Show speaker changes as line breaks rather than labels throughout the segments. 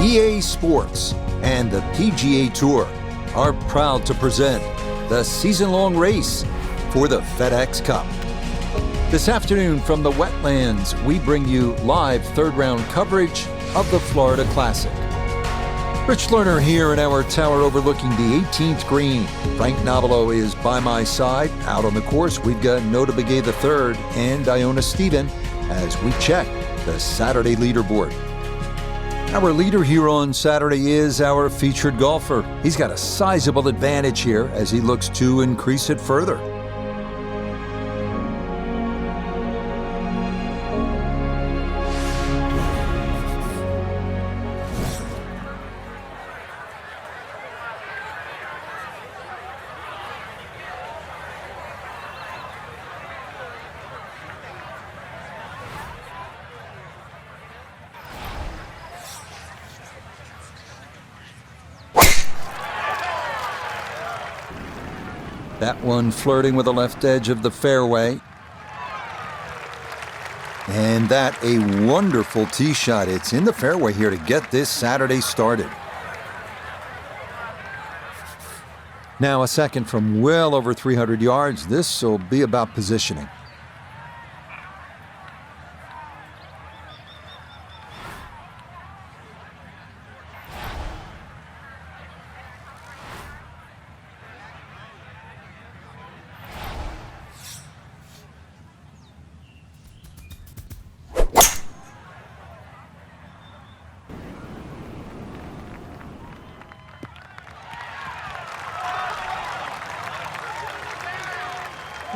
EA Sports and the PGA Tour are proud to present the season-long race for the FedEx Cup. This afternoon from the Wetlands, we bring you live third-round coverage of the Florida Classic. Rich Lerner here in our tower overlooking the 18th green. Frank Nobilo is by my side. Out on the course, we've got Nota Begay III and Iona Stephen as we check the Saturday leaderboard. Our leader here on Saturday is our featured golfer. He's got a sizable advantage here as he looks to increase it further. That one flirting with the left edge of the fairway. And that a wonderful tee shot. It's in the fairway here to get this Saturday started. Now a second from well over 300 yards. This will be about positioning.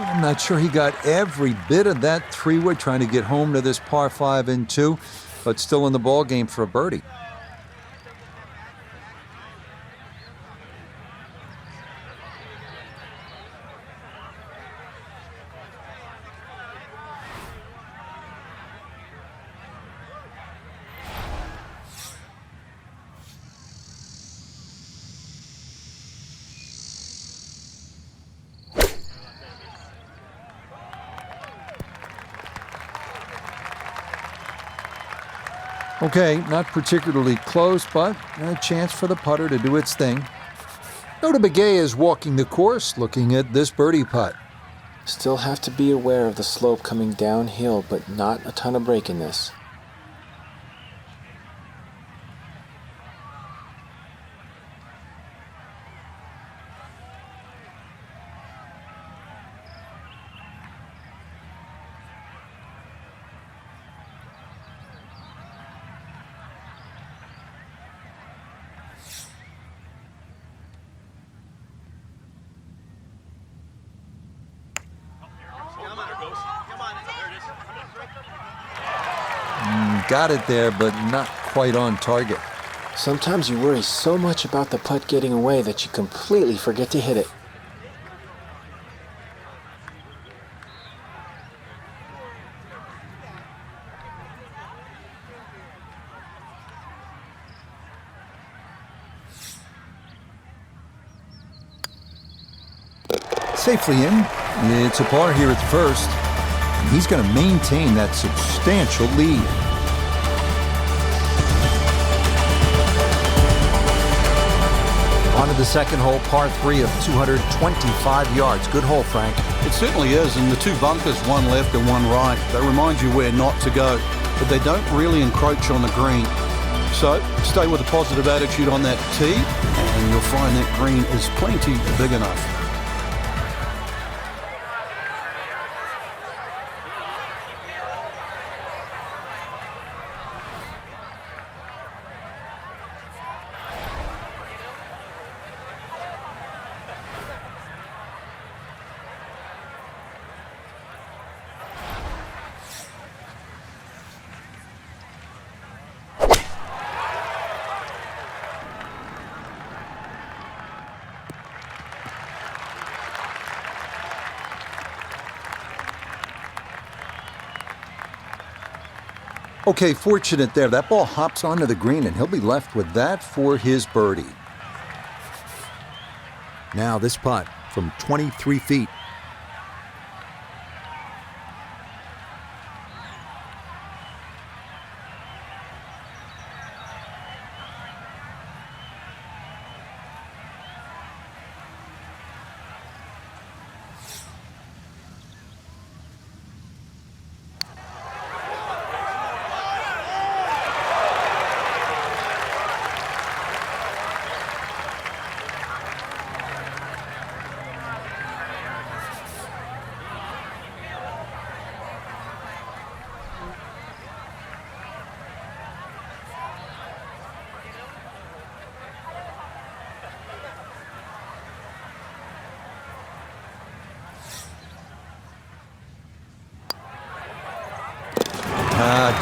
I'm not sure he got every bit of that three-wood trying to get home to this par 5 and 2, but still in the ball game for a birdie. Okay, not particularly close, but a chance for the putter to do its thing. Nota Begay is walking the course, looking at this birdie putt.
Still have to be aware of the slope coming downhill, but not a ton of break in this.
Got it there, but not quite on target.
Sometimes you worry so much about the putt getting away that you completely forget to hit it.
Safely in. It's a par here at the first. And he's going to maintain that substantial lead. On to the second hole, par 3 of 225 yards. Good hole, Frank.
It certainly is, and the two bunkers, one left and one right, they remind you where not to go, but they don't really encroach on the green. So stay with a positive attitude on that tee, and you'll find that green is plenty big enough.
Okay, fortunate there. That ball hops onto the green, and he'll be left with that for his birdie. Now this putt from 23 feet.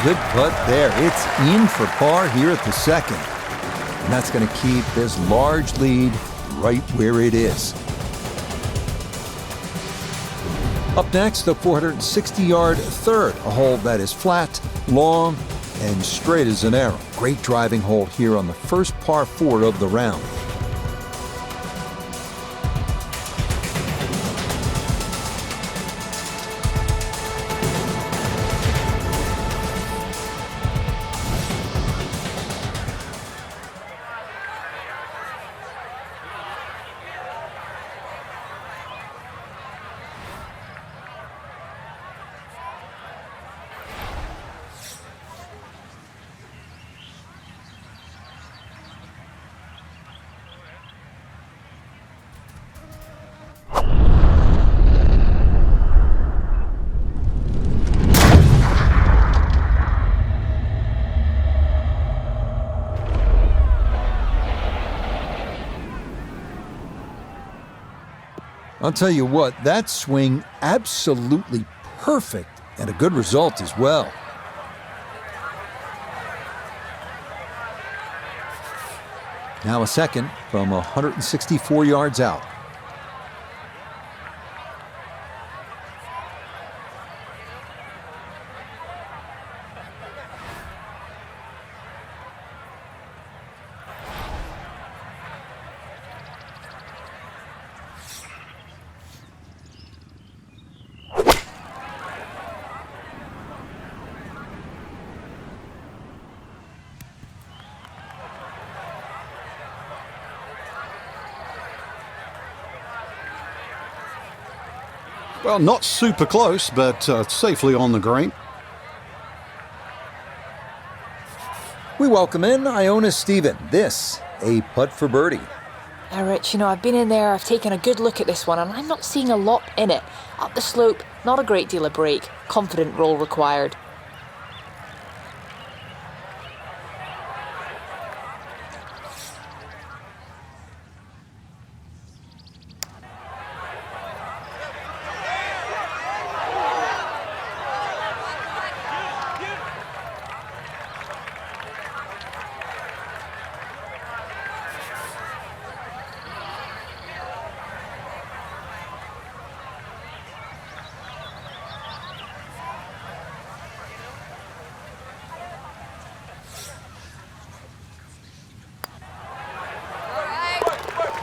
Good putt there. It's in for par here at the second. And that's going to keep this large lead right where it is. Up next, the 460-yard third, a hole that is flat, long, and straight as an arrow. Great driving hole here on the first par 4 of the round. I'll tell you what, that swing absolutely perfect and a good result as well. Now a second from 164 yards out.
Well, not super close, but safely on the green.
We welcome in Iona Stephen. This, a putt for birdie.
Now, Rich, I've been in there, I've taken a good look at this one, and I'm not seeing a lot in it. Up the slope, not a great deal of break. Confident roll required.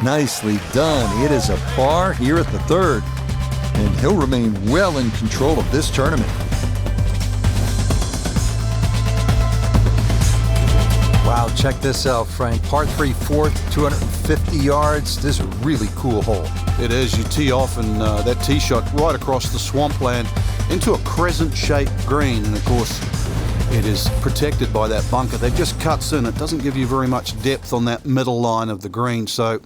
Nicely done. It is a par here at the third, and he'll remain well in control of this tournament. Wow, check this out, Frank. Par 3 fourth, 250 yards. This is a really cool hole.
It is. You tee off and that tee shot right across the swampland into a crescent-shaped green, and of course it is protected by that bunker that just cuts in. It doesn't give you very much depth on that middle line of the green, so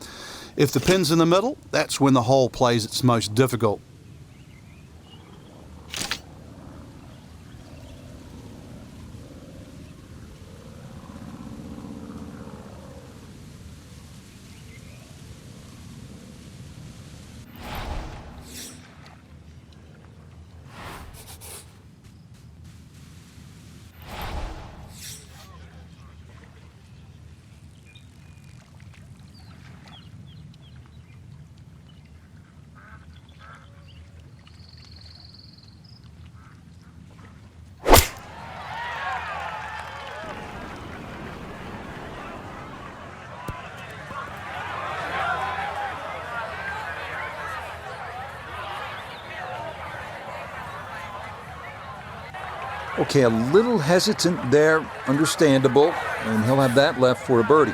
if the pin's in the middle, that's when the hole plays its most difficult.
Okay, a little hesitant there, understandable, and he'll have that left for a birdie.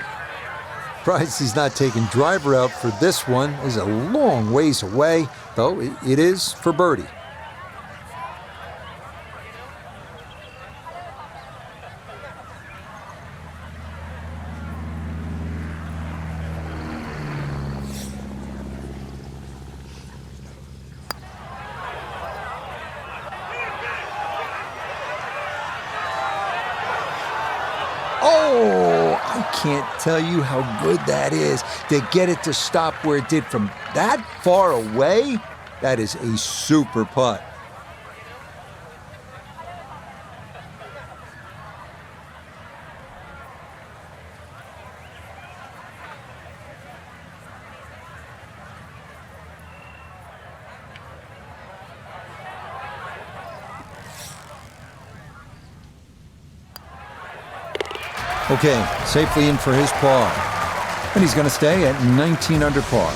Surprised he's not taking driver out for this one. Is a long ways away, though it is for birdie. Oh, I can't tell you how good that is to get it to stop where it did from that far away. That is a super putt. Okay, safely in for his par. And he's going to stay at 19 under par.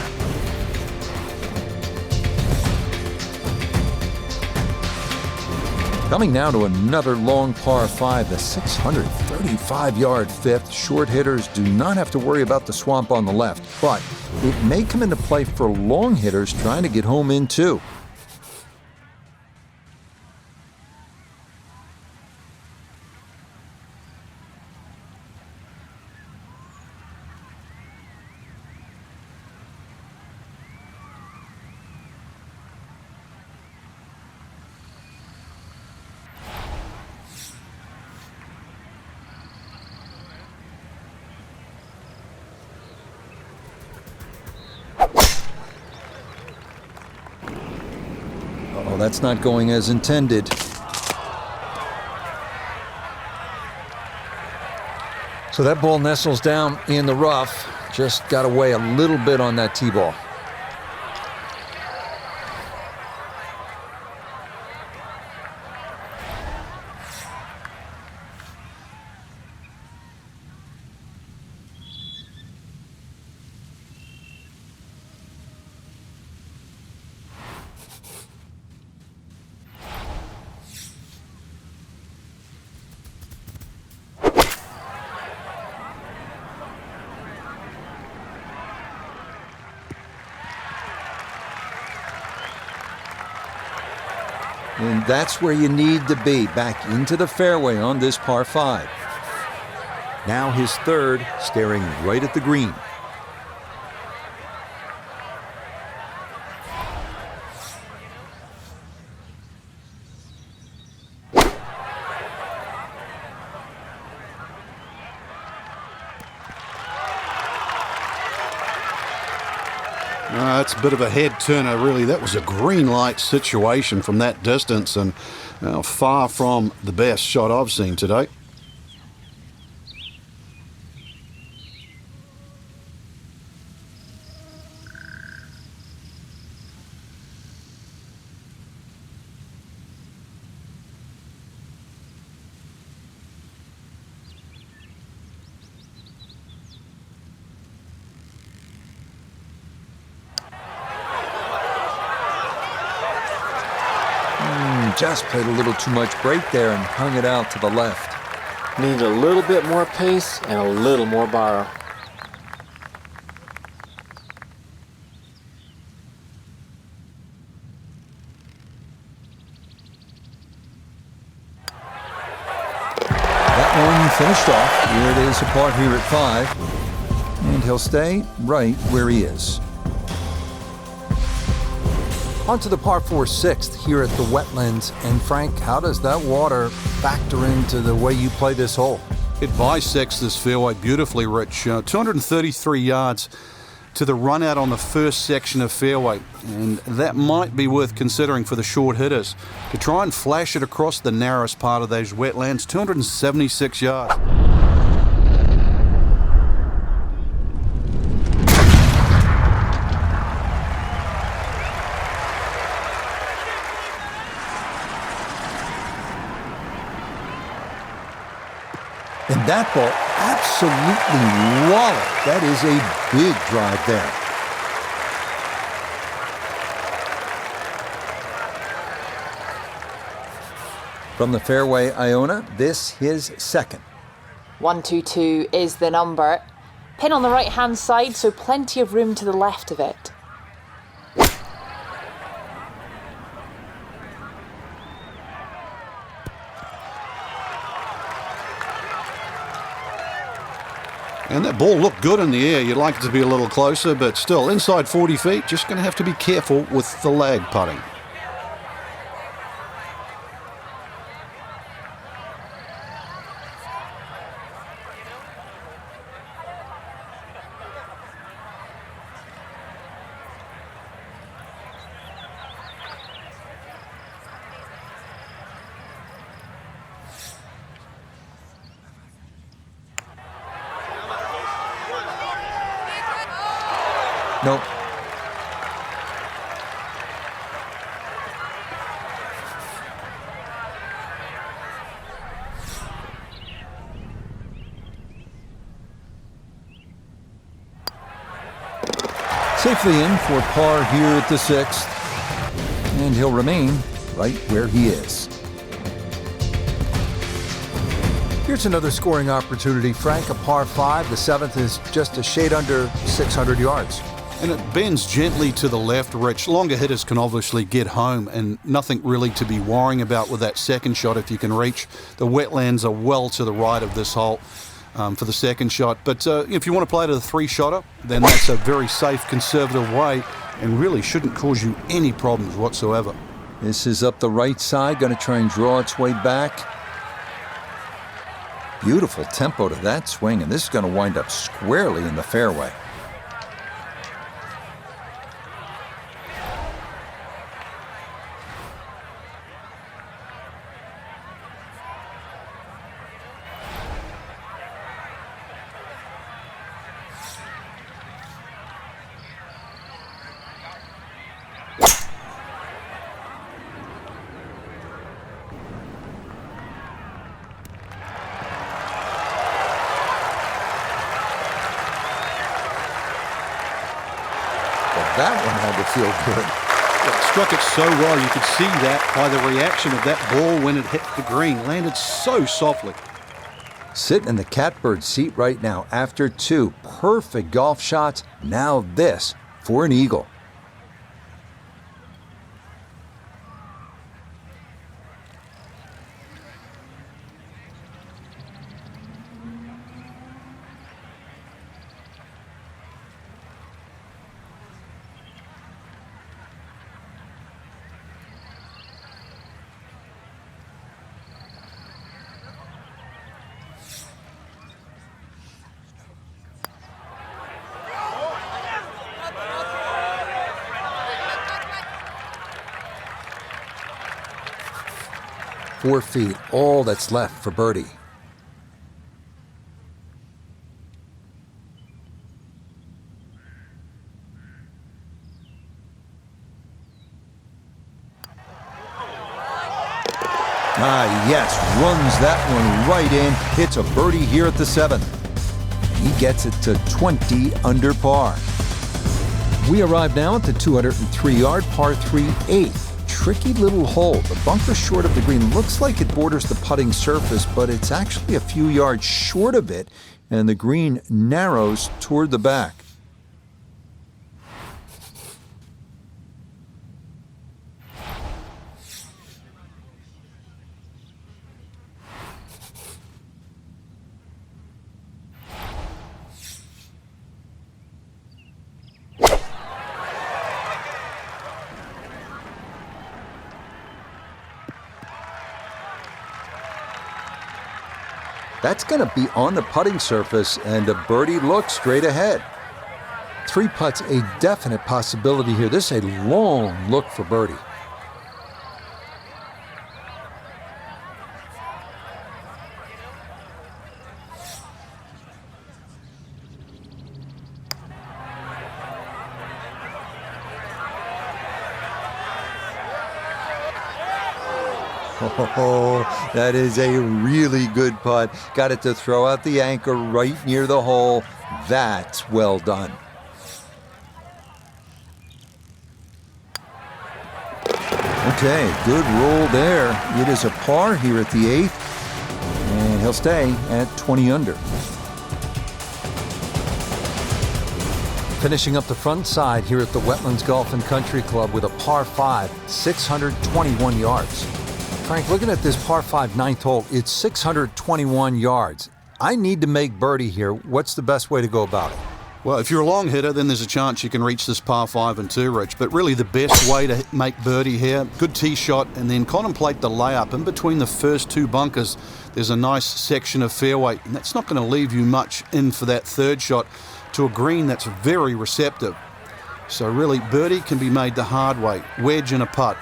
Coming now to another long par 5, the 635-yard fifth. Short hitters do not have to worry about the swamp on the left, but it may come into play for long hitters trying to get home in too. Oh, that's not going as intended. So that ball nestles down in the rough. Just got away a little bit on that tee ball. And that's where you need to be, back into the fairway on this par 5. Now his third, staring right at the green.
That's a bit of a head turner, really. That was a green light situation from that distance, and far from the best shot I've seen today.
Just played a little too much break there and hung it out to the left.
Need a little bit more pace and a little more borrow.
That one finished off. Here it is apart here at 5. And he'll stay right where he is. On to the par 4 6th here at the Wetlands. And Frank, how does that water factor into the way you play this hole?
It bisects this fairway beautifully, Rich. 233 yards to the run out on the first section of fairway. And that might be worth considering for the short hitters. To try and flash it across the narrowest part of those wetlands, 276 yards.
And that ball absolutely walloped. That is a big drive there. From the fairway, Iona, this his second.
122 is the number. Pin on the right-hand side, so plenty of room to the left of it.
And that ball looked good in the air. You'd like it to be a little closer, but still, inside 40 feet, just going to have to be careful with the lag putting.
Nope. Safely in for par here at the 6th. And he'll remain right where he is. Here's another scoring opportunity, Frank, a par 5. The 7th is just a shade under 600 yards.
And it bends gently to the left, Rich. Longer hitters can obviously get home, and nothing really to be worrying about with that second shot if you can reach. The wetlands are well to the right of this hole for the second shot. But if you want to play to the 3-shotter, then that's a very safe, conservative way and really shouldn't cause you any problems whatsoever.
This is up the right side, going to try and draw its way back. Beautiful tempo to that swing, and this is going to wind up squarely in the fairway. That one had to feel good.
It struck it so well, you could see that by the reaction of that ball when it hit the green. Landed so softly.
Sitting in the catbird seat right now after 2 perfect golf shots. Now this for an eagle. Four feet, all that's left for birdie. Yes, runs that one right in. Hits a birdie here at the 7th. He gets it to 20 under par. We arrive now at the 203-yard par 3 8th. Tricky little hole. The bunker short of the green looks like it borders the putting surface, but it's actually a few yards short of it, and the green narrows toward the back. That's going to be on the putting surface, and a birdie look straight ahead. 3 putts, a definite possibility here. This is a long look for birdie. Oh, that is a really good putt. Got it to throw out the anchor right near the hole. That's well done. Okay, good roll there. It is a par here at the 8th, and he'll stay at 20 under. Finishing up the front side here at the Wetlands Golf and Country Club with a par 5, 621 yards. Frank, looking at this par 5 9th hole, it's 621 yards. I need to make birdie here. What's the best way to go about it?
Well, if you're a long hitter, then there's a chance you can reach this par 5 and 2, Rich. But really the best way to make birdie here, good tee shot, and then contemplate the layup. In between the first 2 bunkers, there's a nice section of fairway, and that's not going to leave you much in for that 3rd shot to a green that's very receptive. So really, birdie can be made the hard way, wedge and a putt.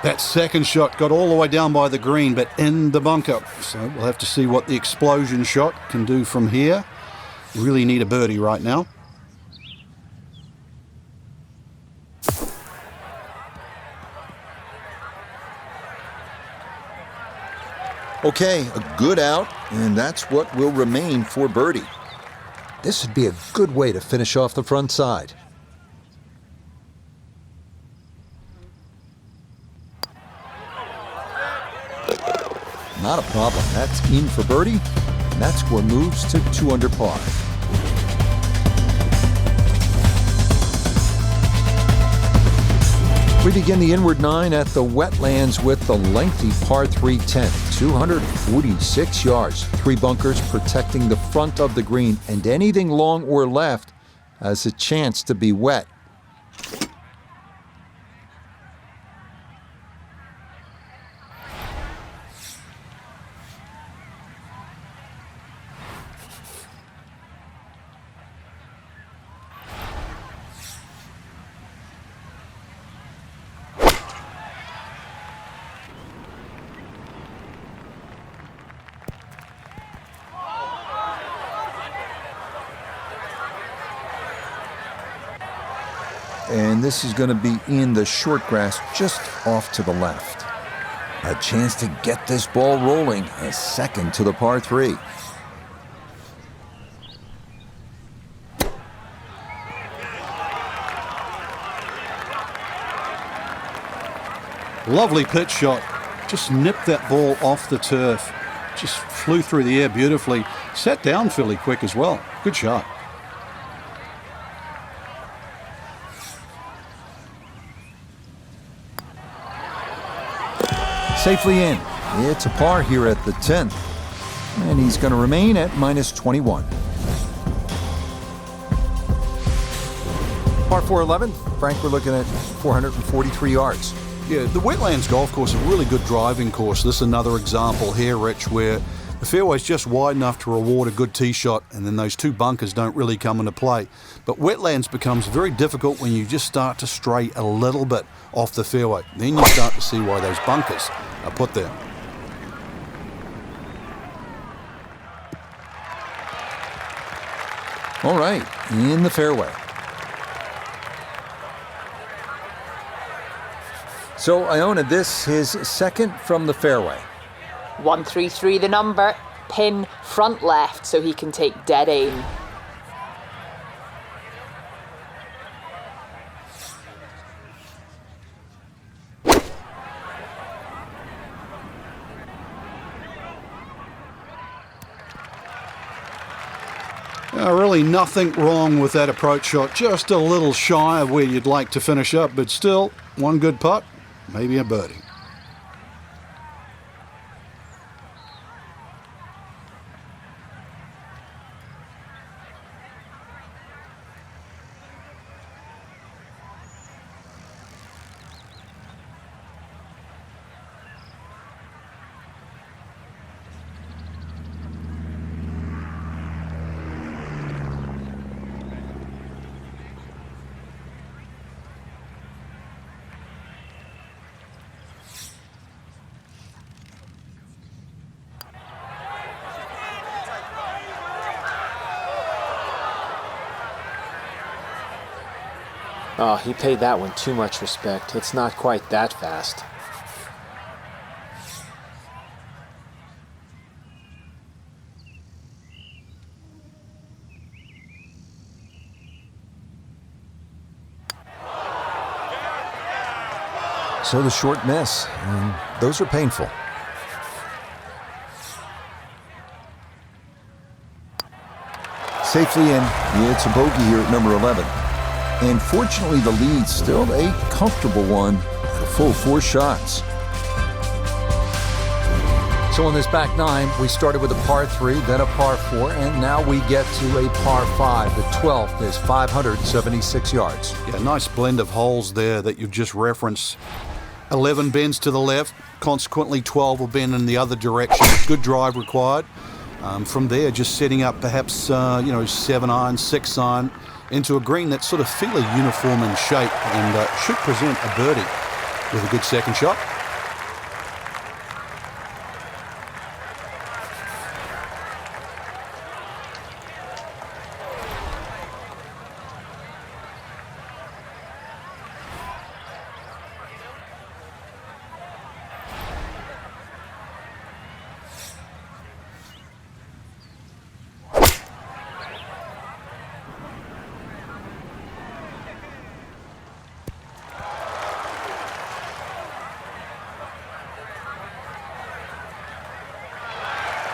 That second shot got all the way down by the green, but in the bunker. So we'll have to see what the explosion shot can do from here. Really need a birdie right now.
Okay, a good out, and that's what will remain for birdie. This would be a good way to finish off the front side. Not a problem. That's in for birdie, and that score moves to 2 under par. We begin the inward 9 at the Wetlands with the lengthy par 3 10, 246 yards, 3 bunkers protecting the front of the green, and anything long or left has a chance to be wet. And this is going to be in the short grass just off to the left. A chance to get this ball rolling, a second to the par 3.
Lovely pitch shot. Just nipped that ball off the turf. Just flew through the air beautifully. Sat down fairly quick as well. Good shot.
Safely in. It's a par here at the 10th. And he's going to remain at minus 21. Par 4 11th. Frank, we're looking at 443 yards.
Yeah, the Wetlands golf course is a really good driving course. This is another example here, Rich, where the fairway's just wide enough to reward a good tee shot, and then those 2 bunkers don't really come into play. But Wetlands becomes very difficult when you just start to stray a little bit off the fairway. Then you start to see why those bunkers are put there.
All right, in the fairway. So Iona, this his second from the fairway.
133 the number, pin front left so he can take dead aim.
Really nothing wrong with that approach shot. Just a little shy of where you'd like to finish up, but still, one good putt, maybe a birdie.
Oh, he paid that one too much respect. It's not quite that fast.
So the short miss, and those are painful. Safely in, it's a bogey here at number 11. And fortunately, the lead's still a comfortable one, a full 4 shots. So on this back 9, we started with a par 3, then a par 4, and now we get to a par 5. The 12th is 576 yards.
Yeah, nice blend of holes there that you've just referenced. 11 bends to the left, consequently 12 will bend in the other direction. Good drive required. From there, just setting up perhaps 7 iron, 6 iron into a green that's sort of fairly uniform in shape and should present a birdie with a good second shot.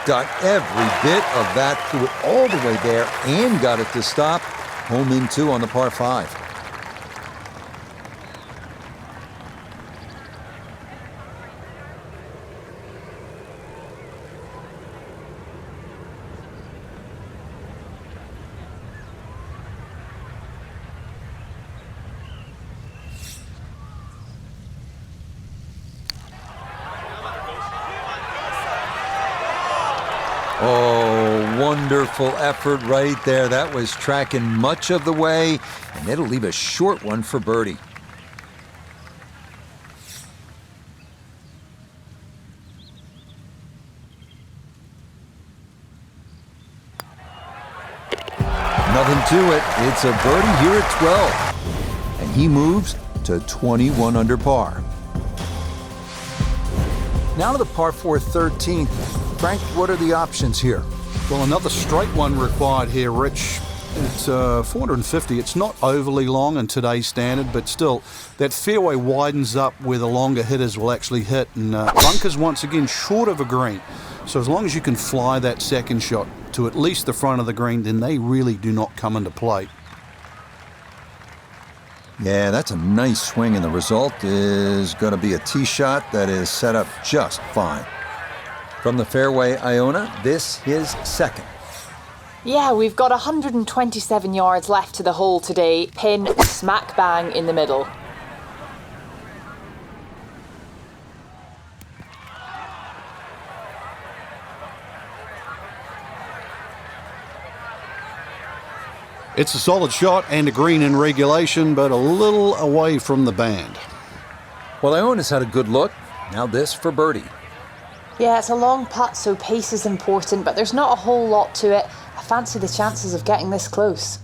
got every bit of that, threw it all the way there and got it to stop. Hole in 2 on the par 5. Oh, wonderful effort right there. That was tracking much of the way, and it'll leave a short one for birdie. Nothing to it. It's a birdie here at 12, and he moves to 21 under par. Now to the par 4 13th. Frank, what are the options here?
Well, another straight one required here, Rich. It's 450. It's not overly long in today's standard, but still, that fairway widens up where the longer hitters will actually hit. And bunkers, once again, short of a green. So as long as you can fly that second shot to at least the front of the green, then they really do not come into play.
Yeah, that's a nice swing, and the result is going to be a tee shot that is set up just fine. From the fairway, Iona, this is second.
Yeah, we've got 127 yards left to the hole today, pin smack bang in the middle.
It's a solid shot and a green in regulation, but a little away from the band.
Well, Iona's had a good look. Now this for birdie.
Yeah, it's a long putt, so pace is important, but there's not a whole lot to it. I fancy the chances of getting this close.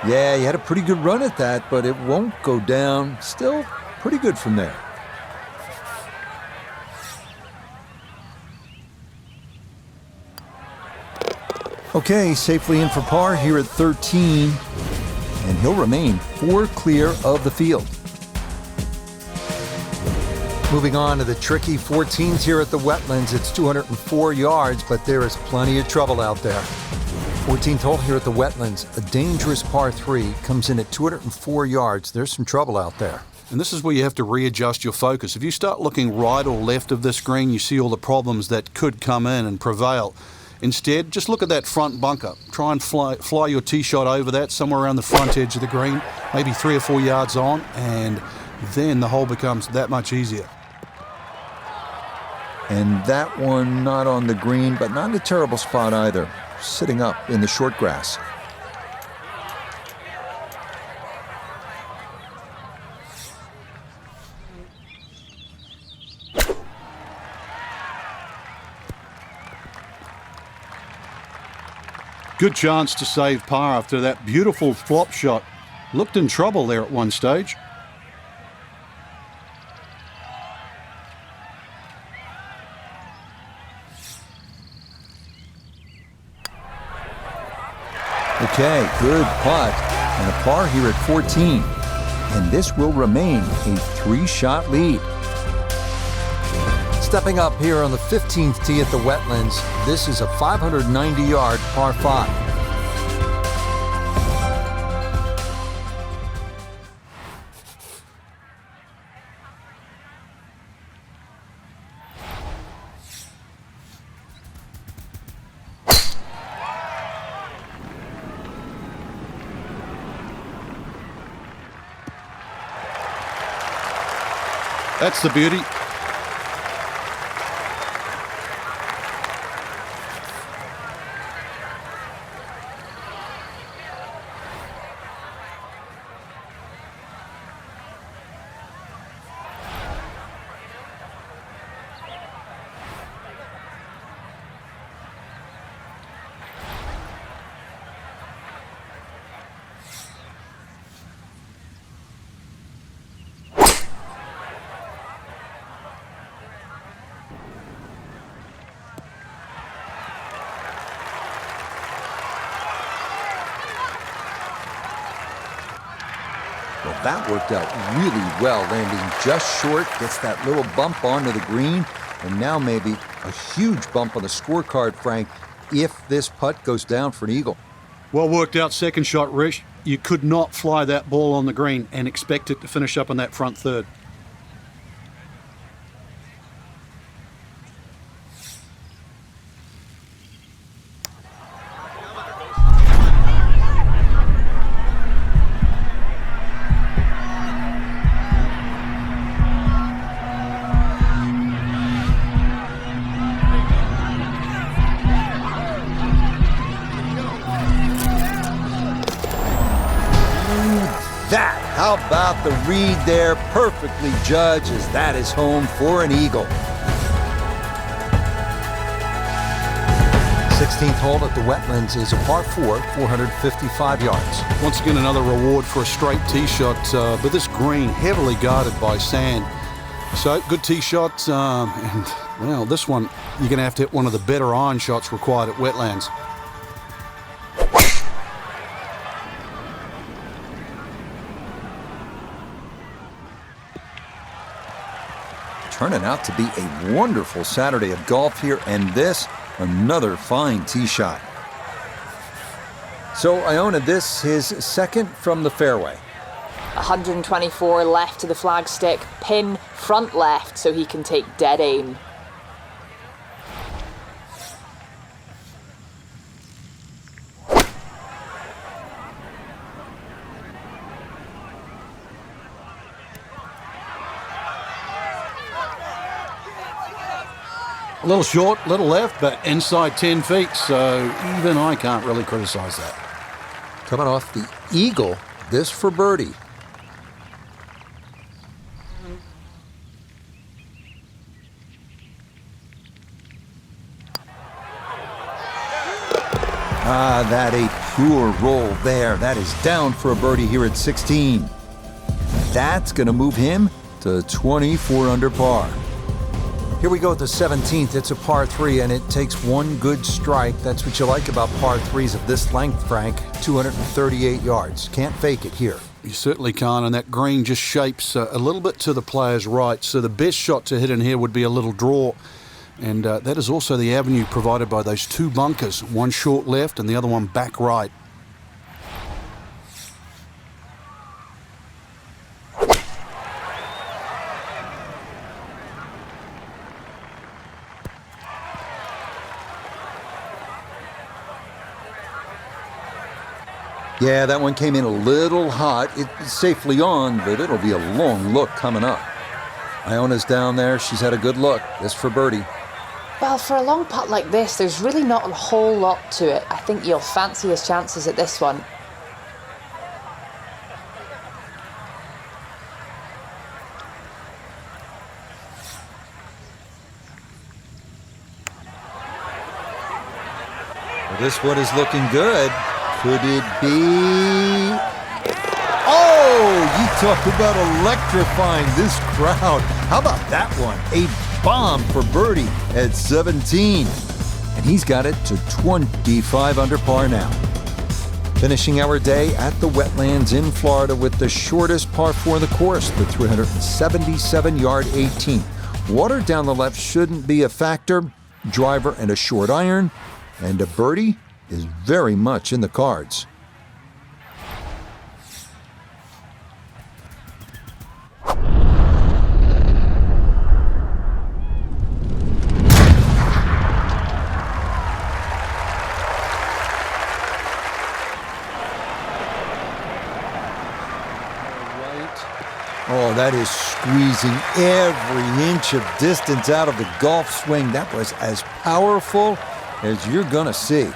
Yeah, he had a pretty good run at that, but it won't go down. Still pretty good from there. Okay, safely in for par here at 13, and he'll remain 4 clear of the field. Moving on to the tricky 14s here at the Wetlands. It's 204 yards, but there is plenty of trouble out there. 14th hole here at the Wetlands, a dangerous par 3, comes in at 204 yards. There's some trouble out there.
And this is where you have to readjust your focus. If you start looking right or left of this green, you see all the problems that could come in and prevail. Instead, just look at that front bunker. Try and fly your tee shot over that, somewhere around the front edge of the green, maybe 3 or 4 yards on, and then the hole becomes that much easier.
And that one not on the green, but not in a terrible spot either. Sitting up in the short grass.
Good chance to save par after that beautiful flop shot. Looked in trouble there at one stage.
Okay, good putt, and a par here at 14. And this will remain a 3-shot lead. Stepping up here on the 15th tee at the Wetlands, this is a 590-yard par 5.
That's the beauty.
Well, that worked out really well, landing just short, gets that little bump onto the green, and now maybe a huge bump on the scorecard, Frank, if this putt goes down for an eagle.
Well worked out second shot, Rich. You could not fly that ball on the green and expect it to finish up on that front third.
How about the read there? Perfectly judged, as that is home for an eagle. 16th hole at the Wetlands is a par 4, 455 yards.
Once again, another reward for a straight tee shot, but this green heavily guarded by sand. So, good tee shot, and, well, this one, you're going to have to hit one of the better iron shots required at Wetlands.
Turning out to be a wonderful Saturday of golf here, and this, another fine tee shot. So Iona, this his second from the fairway.
124 left to the flagstick, pin front left so he can take dead aim.
A little short, little left, but inside 10 feet, so even I can't really criticize that.
Coming off the eagle, this for birdie. That a pure roll there. That is down for a birdie here at 16. That's going to move him to 24 under par. Here we go at the 17th. It's a par 3, and it takes one good strike. That's what you like about par 3s of this length, Frank. 238 yards. Can't fake it here.
You certainly can't, and that green just shapes a little bit to the player's right. So the best shot to hit in here would be a little draw. And that is also the avenue provided by those two bunkers, one short left and the other one back right.
Yeah, that one came in a little hot. It's safely on, but it'll be a long look coming up. Iona's down there. She's had a good look. This for birdie.
Well, for a long putt like this, there's really not a whole lot to it. I think you'll fancy his chances at this one.
Well, this one is looking good. Could it be? Oh, you talk about electrifying this crowd. How about that one? A bomb for birdie at 17. And he's got it to 25 under par now. Finishing our day at the Wetlands in Florida with the shortest par 4 of the course, the 377-yard 18. Water down the left shouldn't be a factor. Driver and a short iron. And a birdie is very much in the cards. Oh, that is squeezing every inch of distance out of the golf swing. That was as powerful as you're going to see.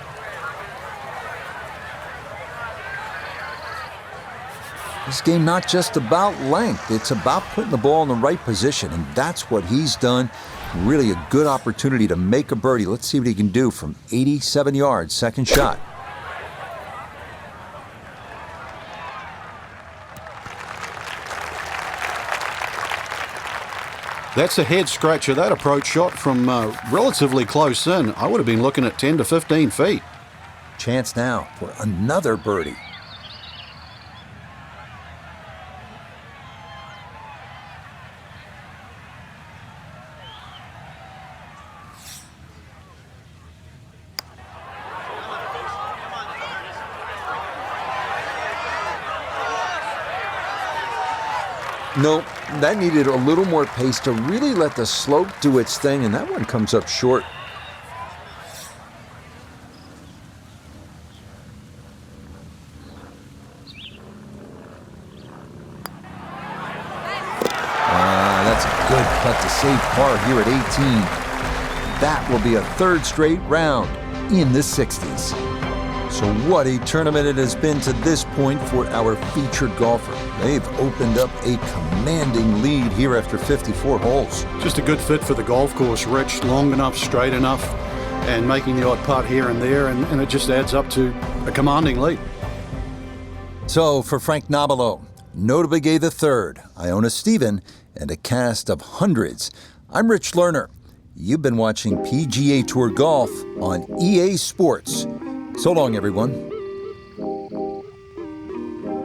This game not just about length, it's about putting the ball in the right position, and that's what he's done. Really a good opportunity to make a birdie. Let's see what he can do from 87 yards, second shot.
That's a head scratcher. That approach shot from relatively close in. I would have been looking at 10 to 15 feet.
Chance now for another birdie. Nope, that needed a little more pace to really let the slope do its thing, and that one comes up short. That's a good putt to save par here at 18. That will be a third straight round in the 60s. So what a tournament it has been to this point for our featured golfer. They've opened up a commanding lead here after 54 holes.
Just a good fit for the golf course, Rich. Long enough, straight enough, and making the odd putt here and there, and it just adds up to a commanding lead.
So for Frank Nobilo, Notable Gay III, Iona Stephen, and a cast of hundreds, I'm Rich Lerner. You've been watching PGA Tour Golf on EA Sports. So long, everyone.